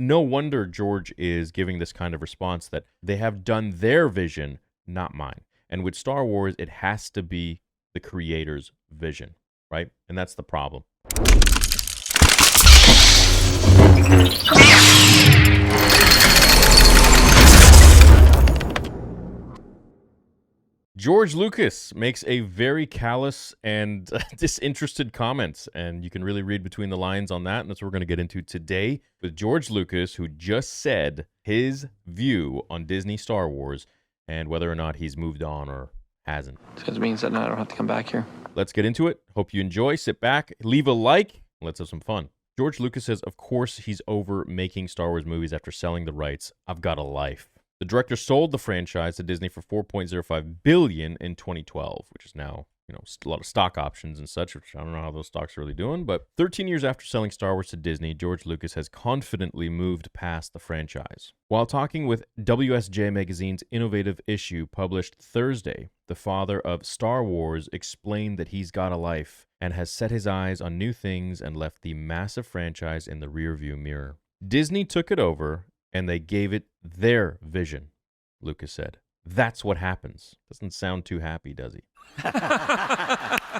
no wonder George is giving this kind of response that they have done their vision, not mine. And with Star Wars, it has to be the creator's vision, right? And that's the problem. George Lucas makes a very callous and disinterested comment, and you can really read between the lines on that, and that's what we're going to get into today with George Lucas, who just said his view on Disney Star Wars and whether or not he's moved on or hasn't. Because it means that now I don't have to come back here. Let's get into it. Hope you enjoy. Sit back, leave a like, and let's have some fun. George Lucas says, of course he's over making Star Wars movies after selling the rights. I've got a life. The director sold the franchise to Disney for $4.05 billion in 2012, which is now, a lot of stock options and such, which I don't know how those stocks are really doing. But 13 years after selling Star Wars to Disney, George Lucas has confidently moved past the franchise. While talking with WSJ Magazine's innovative issue published Thursday, the father of Star Wars explained that he's got a life and has set his eyes on new things and left the massive franchise in the rearview mirror. Disney took it over and they gave it their vision, Lucas said. That's what happens. Doesn't sound too happy, does he?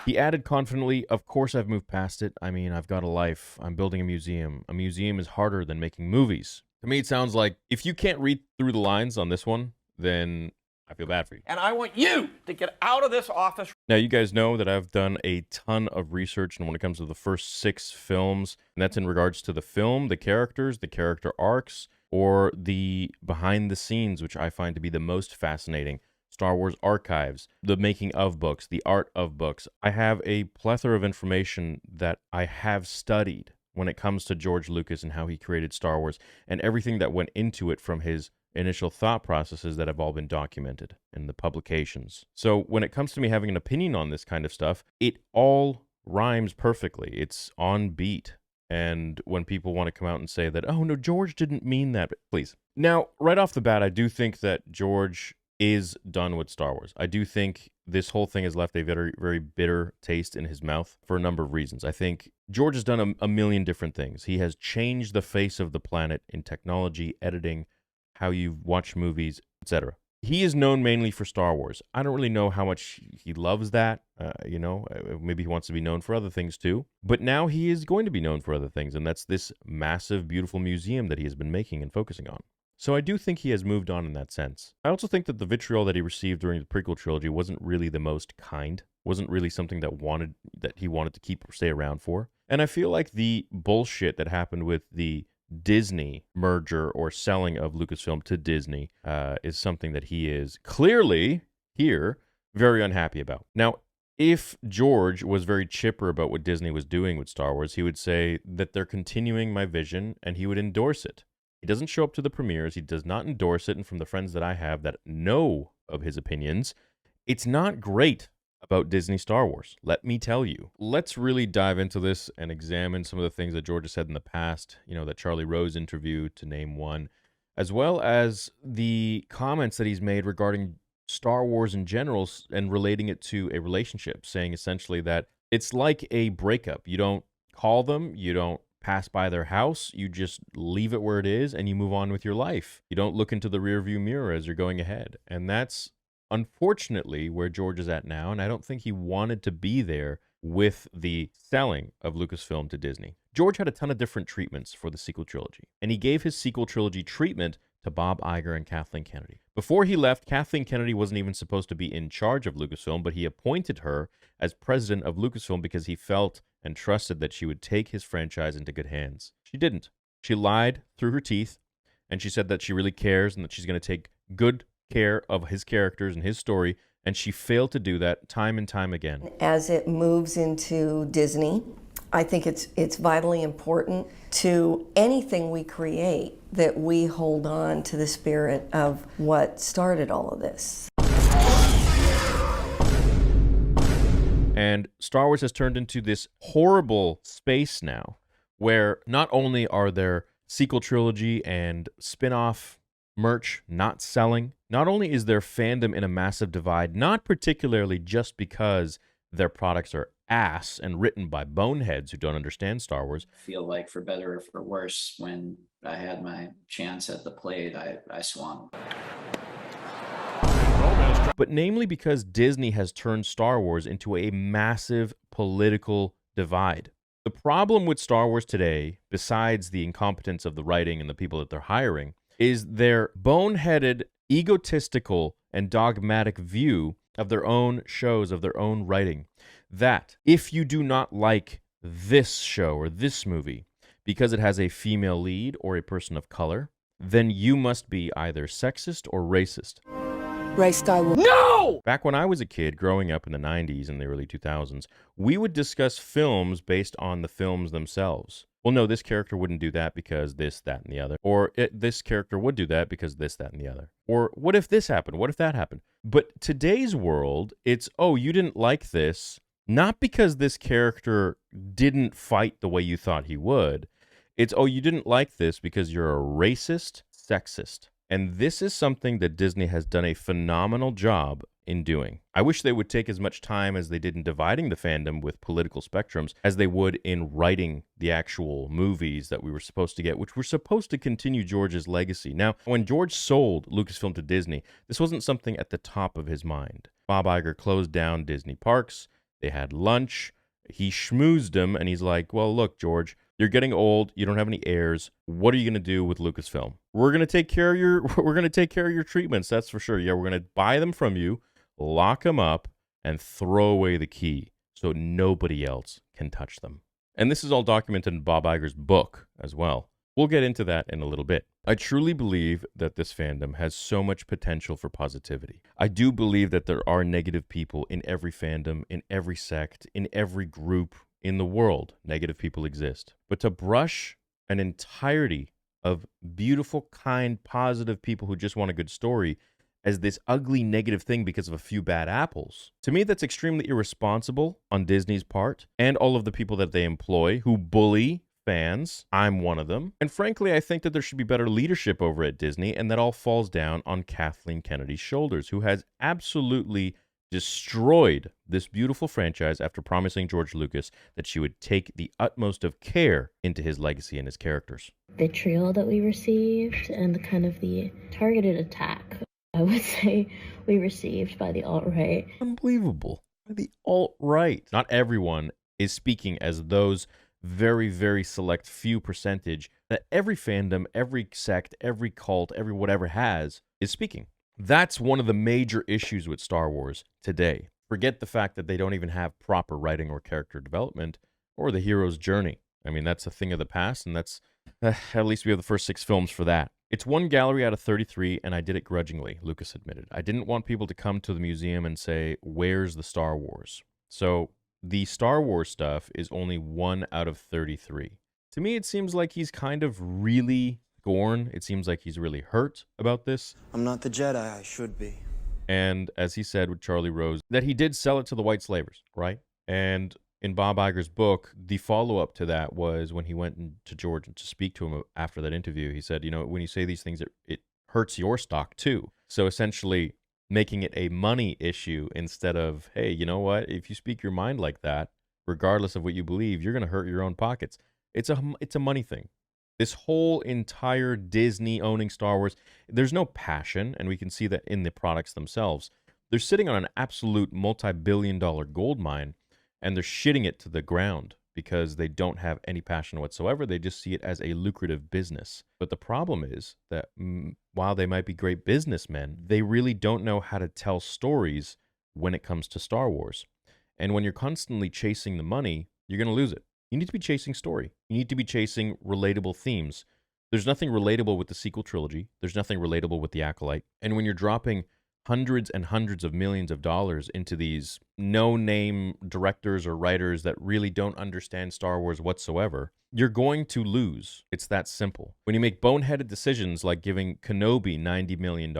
He added confidently, of course I've moved past it. I mean, I've got a life. I'm building a museum. A museum is harder than making movies. To me, it sounds like if you can't read through the lines on this one, then I feel bad for you. And I want you to get out of this office. Now, you guys know that I've done a ton of research when it comes to the first 6 films, and that's in regards to the film, the characters, the character arcs, or the behind the scenes, which I find to be the most fascinating. Star Wars archives, the making of books, the art of books. I have a plethora of information that I have studied when it comes to George Lucas and how he created Star Wars and everything that went into it from his initial thought processes that have all been documented in the publications. So when it comes to me having an opinion on this kind of stuff, it all rhymes perfectly. It's on beat. And when people want to come out and say that, oh, no, George didn't mean that, but please. Now, right off the bat, I do think that George is done with Star Wars. I do think this whole thing has left a very, very bitter taste in his mouth for a number of reasons. I think George has done a million different things. He has changed the face of the planet in technology, editing, how you watch movies, etc. He is known mainly for Star Wars. I don't really know how much he loves that. Maybe he wants to be known for other things too. But now he is going to be known for other things, and that's this massive, beautiful museum that he has been making and focusing on. So I do think he has moved on in that sense. I also think that the vitriol that he received during the prequel trilogy wasn't really the most kind, wasn't really something that he wanted to keep or stay around for. And I feel like the bullshit that happened with the Disney merger or selling of Lucasfilm to Disney is something that he is clearly here very unhappy about. Now, if George was very chipper about what Disney was doing with Star Wars, he would say that they're continuing my vision and he would endorse it. He doesn't show up to the premieres. He does not endorse it. And from the friends that I have that know of his opinions, it's not great about Disney Star Wars. Let me tell you. Let's really dive into this and examine some of the things that George has said in the past, that Charlie Rose interview, to name one, as well as the comments that he's made regarding Star Wars in general and relating it to a relationship, saying essentially that it's like a breakup. You don't call them, you don't pass by their house, you just leave it where it is and you move on with your life. You don't look into the rearview mirror as you're going ahead. And that's unfortunately where George is at now, and I don't think he wanted to be there with the selling of Lucasfilm to Disney. George had a ton of different treatments for the sequel trilogy, and he gave his sequel trilogy treatment to Bob Iger and Kathleen Kennedy. Before he left, Kathleen Kennedy wasn't even supposed to be in charge of Lucasfilm, but he appointed her as president of Lucasfilm because he felt and trusted that she would take his franchise into good hands. She didn't. She lied through her teeth, and she said that she really cares and that she's going to take good care of his characters and his story, and she failed to do that time and time again. As it moves into Disney, I think it's vitally important to anything we create that we hold on to the spirit of what started all of this. And Star Wars has turned into this horrible space now where not only are there sequel trilogy and spin-off merch not selling, not only is there fandom in a massive divide, not particularly just because their products are ass and written by boneheads who don't understand Star Wars. Feel like for better or for worse, when I had my chance at the plate, I swung. But namely because Disney has turned Star Wars into a massive political divide. The problem with Star Wars today, besides the incompetence of the writing and the people that they're hiring, is their boneheaded, egotistical, and dogmatic view of their own shows, of their own writing. That if you do not like this show or this movie because it has a female lead or a person of color, then you must be either sexist or racist. Ray Skywalker. No! Back when I was a kid, growing up in the 90s and the early 2000s, we would discuss films based on the films themselves. Well, no, this character wouldn't do that because this, that, and the other. Or this character would do that because this, that, and the other. Or what if this happened? What if that happened? But today's world, it's, oh, you didn't like this, not because this character didn't fight the way you thought he would. It's, oh, you didn't like this because you're a racist, sexist. And this is something that Disney has done a phenomenal job in doing. I wish they would take as much time as they did in dividing the fandom with political spectrums as they would in writing the actual movies that we were supposed to get, which were supposed to continue George's legacy. Now, when George sold Lucasfilm to Disney, this wasn't something at the top of his mind. Bob Iger closed down Disney parks. They had lunch. He schmoozed him, and he's like, well, look, George, you're getting old. You don't have any heirs. What are you going to do with Lucasfilm? We're going to take care of your treatments. That's for sure. Yeah, we're going to buy them from you, lock them up, and throw away the key so nobody else can touch them. And this is all documented in Bob Iger's book as well. We'll get into that in a little bit. I truly believe that this fandom has so much potential for positivity. I do believe that there are negative people in every fandom, in every sect, in every group in the world. Negative people exist. But to brush an entirety of beautiful, kind, positive people who just want a good story as this ugly negative thing because of a few bad apples, to me that's extremely irresponsible on Disney's part and all of the people that they employ who bully fans. I'm one of them. And frankly, I think that there should be better leadership over at Disney, and that all falls down on Kathleen Kennedy's shoulders, who has absolutely destroyed this beautiful franchise after promising George Lucas that she would take the utmost of care into his legacy and his characters. Vitriol that we received and the kind of the targeted attack, I would say, we received by the alt-right. Unbelievable. By the alt-right. Not everyone is speaking as those very, very select few percentage that every fandom, every sect, every cult, every whatever has is speaking. That's one of the major issues with Star Wars today. Forget the fact that they don't even have proper writing or character development or the hero's journey. I mean, that's a thing of the past, and that's at least we have the first 6 films for that. It's one gallery out of 33, and I did it grudgingly, Lucas admitted. I didn't want people to come to the museum and say, where's the Star Wars? So the Star Wars stuff is only 1 out of 33. To me, it seems like he's kind of really scorn. It seems like he's really hurt about this. I'm not the Jedi I should be. And as he said with Charlie Rose, that he did sell it to the white slavers, right? And in Bob Iger's book, the follow-up to that was when he went to George to speak to him after that interview. He said, you know, when you say these things, it hurts your stock too. So essentially making it a money issue instead of, hey, you know what? If you speak your mind like that, regardless of what you believe, you're going to hurt your own pockets. It's a money thing. This whole entire Disney owning Star Wars, there's no passion, and we can see that in the products themselves. They're sitting on an absolute multi-billion-dollar gold mine, and they're shitting it to the ground because they don't have any passion whatsoever. They just see it as a lucrative business. But the problem is that while they might be great businessmen, they really don't know how to tell stories when it comes to Star Wars. And when you're constantly chasing the money, you're going to lose it. You need to be chasing story. You need to be chasing relatable themes. There's nothing relatable with the sequel trilogy. There's nothing relatable with The Acolyte. And when you're dropping hundreds and hundreds of millions of dollars into these no-name directors or writers that really don't understand Star Wars whatsoever, you're going to lose. It's that simple. When you make boneheaded decisions like giving Kenobi $90 million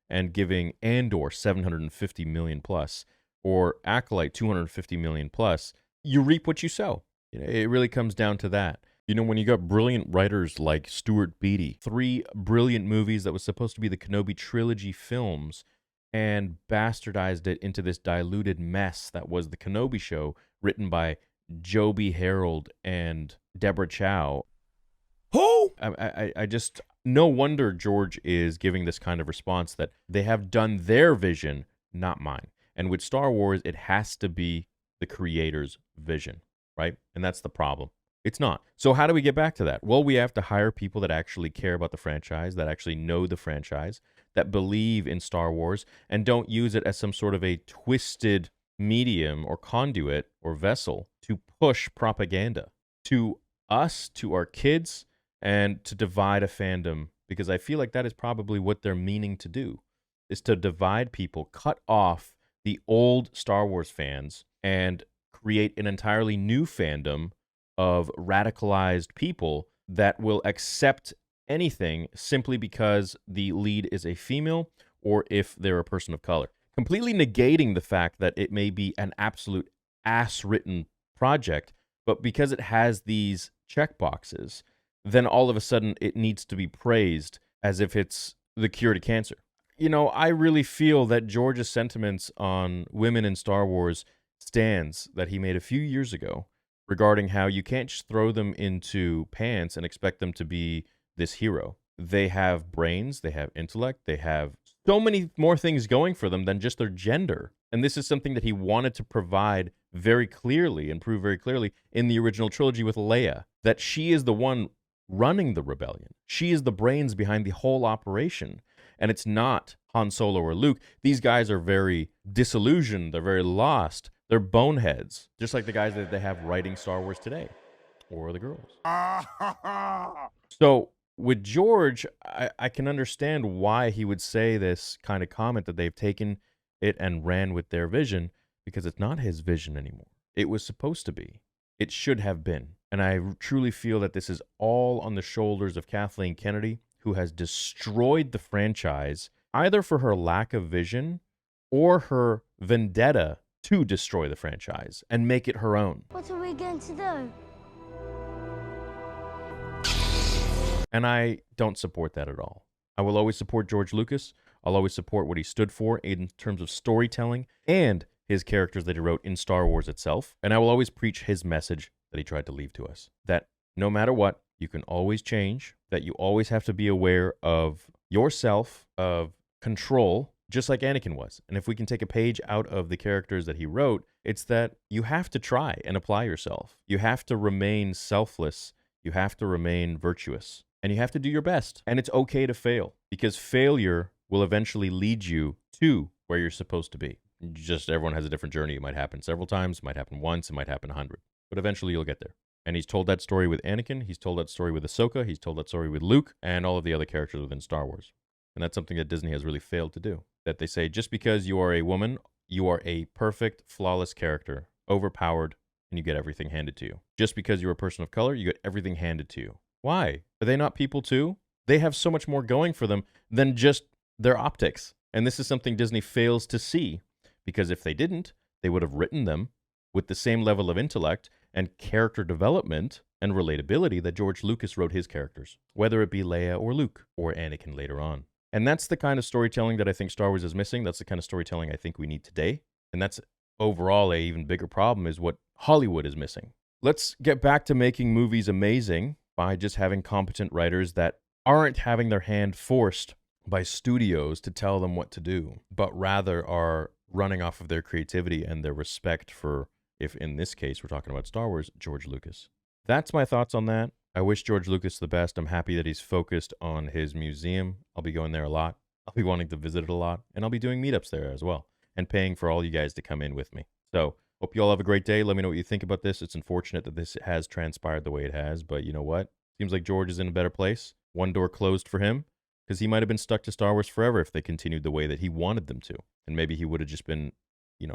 and giving Andor $750 million plus, or Acolyte $250 million plus, you reap what you sow. It really comes down to that. You know, when you got brilliant writers like Stuart Beattie, 3 brilliant movies that was supposed to be the Kenobi trilogy films, and bastardized it into this diluted mess that was the Kenobi show, written by Joby Harold and Deborah Chow. Who? I just, no wonder George is giving this kind of response, that they have done their vision, not mine. And with Star Wars, it has to be the creator's vision, right? And that's the problem. It's not. So how do we get back to that? Well, we have to hire people that actually care about the franchise, that actually know the franchise, that believe in Star Wars, and don't use it as some sort of a twisted medium or conduit or vessel to push propaganda to us, to our kids, and to divide a fandom, because I feel like that is probably what they're meaning to do, is to divide people, cut off the old Star Wars fans, and create an entirely new fandom of radicalized people that will accept anything simply because the lead is a female or if they're a person of color. Completely negating the fact that it may be an absolute ass-written project, but because it has these checkboxes, then all of a sudden it needs to be praised as if it's the cure to cancer. You know, I really feel that George's sentiments on women in Star Wars stands that he made a few years ago regarding how you can't just throw them into pants and expect them to be this hero. They have brains, they have intellect, they have so many more things going for them than just their gender. And this is something that he wanted to provide very clearly and prove very clearly in the original trilogy with Leia, that she is the one running the rebellion. She is the brains behind the whole operation. And it's not Han Solo or Luke. These guys are very disillusioned. They're very lost. They're boneheads, just like the guys that they have writing Star Wars today, or the girls. So with George, I can understand why he would say this kind of comment, that they've taken it and ran with their vision, because it's not his vision anymore. It was supposed to be. It should have been. And I truly feel that this is all on the shoulders of Kathleen Kennedy, who has destroyed the franchise, either for her lack of vision or her vendetta to destroy the franchise and make it her own. What are we going to do? And I don't support that at all. I will always support George Lucas. I'll always support what he stood for in terms of storytelling and his characters that he wrote in Star Wars itself. And I will always preach his message that he tried to leave to us, that no matter what, you can always change, that you always have to be aware of yourself, of control, just like Anakin was. And if we can take a page out of the characters that he wrote, it's that you have to try and apply yourself. You have to remain selfless. You have to remain virtuous. And you have to do your best. And it's okay to fail, because failure will eventually lead you to where you're supposed to be. Just everyone has a different journey. It might happen several times. It might happen once. It might happen 100. But eventually you'll get there. And he's told that story with Anakin. He's told that story with Ahsoka. He's told that story with Luke and all of the other characters within Star Wars. And that's something that Disney has really failed to do. That they say, just because you are a woman, you are a perfect, flawless character, overpowered, and you get everything handed to you. Just because you're a person of color, you get everything handed to you. Why? Are they not people too? They have so much more going for them than just their optics. And this is something Disney fails to see, because if they didn't, they would have written them with the same level of intellect and character development and relatability that George Lucas wrote his characters, whether it be Leia or Luke or Anakin later on. And that's the kind of storytelling that I think Star Wars is missing. That's the kind of storytelling I think we need today. And that's overall a even bigger problem, is what Hollywood is missing. Let's get back to making movies amazing by just having competent writers that aren't having their hand forced by studios to tell them what to do, but rather are running off of their creativity and their respect for, if in this case we're talking about Star Wars, George Lucas. That's my thoughts on that. I wish George Lucas the best. I'm happy that he's focused on his museum. I'll be going there a lot. I'll be wanting to visit it a lot. And I'll be doing meetups there as well, and paying for all you guys to come in with me. So hope you all have a great day. Let me know what you think about this. It's unfortunate that this has transpired the way it has, but you know what? Seems like George is in a better place. One door closed for him, because he might have been stuck to Star Wars forever if they continued the way that he wanted them to. And maybe he would have just been,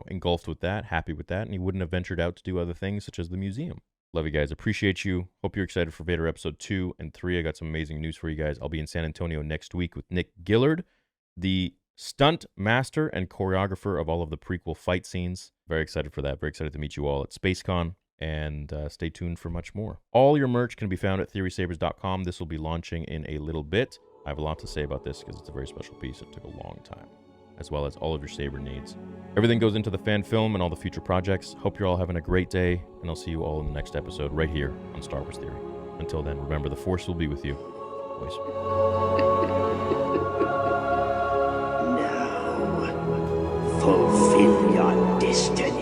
engulfed with that, happy with that, and he wouldn't have ventured out to do other things such as the museum. Love you guys. Appreciate you. Hope you're excited for Vader episode 2 and 3. I got some amazing news for you guys. I'll be in San Antonio next week with Nick Gillard, the stunt master and choreographer of all of the prequel fight scenes. Very excited for that. Very excited to meet you all at SpaceCon. And stay tuned for much more. All your merch can be found at theorysabers.com. This will be launching in a little bit. I have a lot to say about this because it's a very special piece. It took a long time. as well as all of your saber needs. Everything goes into the fan film and all the future projects. Hope you're all having a great day, and I'll see you all in the next episode right here on Star Wars Theory. Until then, remember, the Force will be with you. Always. Now, fulfill your destiny.